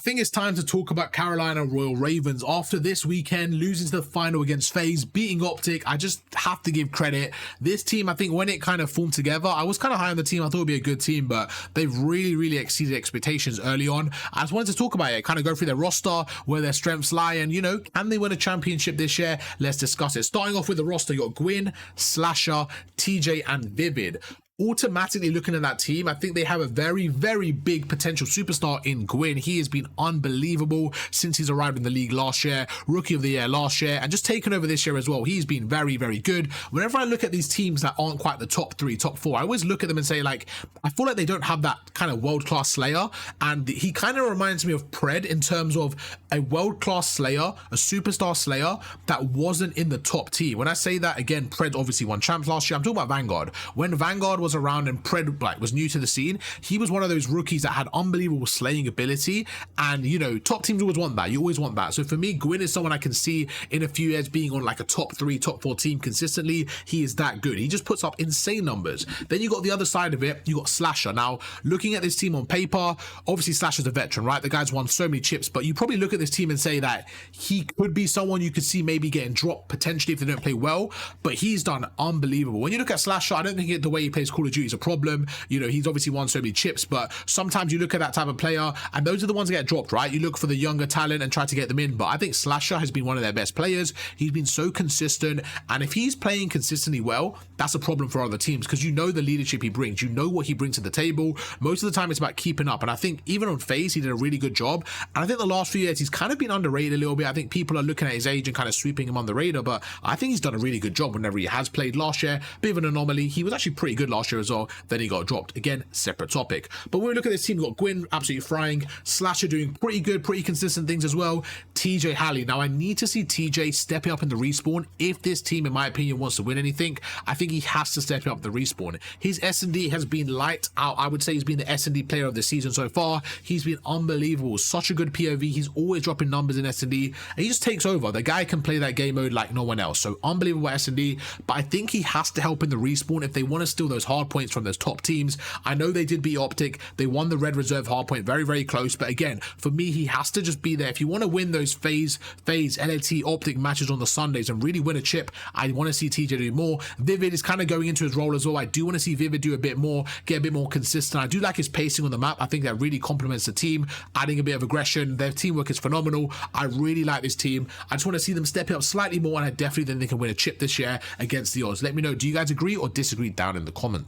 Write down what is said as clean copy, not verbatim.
I think it's time to talk about Carolina Royal Ravens. After this weekend, losing to the final against FaZe, beating Optic, I just have to give credit. This team, I think when it kind of formed together, I was kind of high on the team. I thought it would be a good team, but they've really exceeded expectations early on. I just wanted to talk about it, kind of go through their roster, where their strengths lie, and, you know, can they win a championship this year? Let's discuss it. Starting off with the roster, you got Gwyn, Slasher, TJ, and Vivid. Automatically looking at that team, I think they have a very big potential superstar in Gwyn. He has been unbelievable since he's arrived in the league last year, rookie of the year last year, and just taken over this year as well. He's been very good. Whenever I look at these teams that aren't quite the top 3, top 4, I always look at them and say, like, I feel like they don't have that kind of world-class slayer, and he kind of reminds me of Pred in terms of a world-class slayer, a superstar slayer that wasn't in the top team. When I say that, again, Pred obviously won champs last year. I'm talking about Vanguard. When Vanguard was around and Pred was new to the scene, he was one of those rookies that had unbelievable slaying ability, and you know, top teams always want that. You always want that. So for me, Gwyn is someone I can see in a few years being on like a top 3, top 4 team consistently. He is that good. He just puts up insane numbers. Then you got the other side of it, you got Slasher. Now, looking at this team on paper, obviously Slasher's a veteran, right? The guy's won so many chips, but you probably look at this team and say that he could be someone you could see maybe getting dropped potentially if they don't play well, but he's done unbelievable. When you look at Slasher, I don't think the way he plays Call of Duty is a problem. You know, he's obviously won so many chips, but sometimes you look at that type of player and those are the ones that get dropped, right? You look for the younger talent and try to get them in, but I think Slasher has been one of their best players. He's been so consistent, and if he's playing consistently well, that's a problem for other teams because you know the leadership he brings, you know what he brings to the table. Most of the time it's about keeping up, and I think even on FaZe he did a really good job, and I think the last few years he's kind of been underrated a little bit. I think people are looking at his age and kind of sweeping him on the radar, but I think he's done a really good job whenever he has played. Last year, bit of an anomaly. He was actually pretty good last year as well, then he got dropped. Again, separate topic. But when we look at this team, we've got Gwyn absolutely frying, Slasher doing pretty good, pretty consistent things as well, TJ Halley. Now I need to see TJ stepping up in the respawn. If this team, in my opinion, wants to win anything, I think he has to step up the respawn. His S&D has been light out. I would say he's been the S&D player of the season so far. He's been unbelievable, such a good POV. He's always dropping numbers in S&D, and he just takes over. The guy can play that game mode like no one else. So unbelievable S&D, but I think he has to help in the respawn if they want to steal those hard points from those top teams. I know they did beat Optic. They won the Red Reserve hardpoint very close, but again, for me, he has to just be there. If you want to win those FaZe, LLT, Optic matches on the Sundays and really win a chip, I want to see TJ do more. Vivid is kind of going into his role as well. I do want to see Vivid do a bit more, get a bit more consistent. I do like his pacing on the map. I think that really complements the team, adding a bit of aggression. Their teamwork is phenomenal. I really like this team. I just want to see them step it up slightly more, and I definitely think they can win a chip this year against the odds. Let me know, do you guys agree or disagree down in the comments?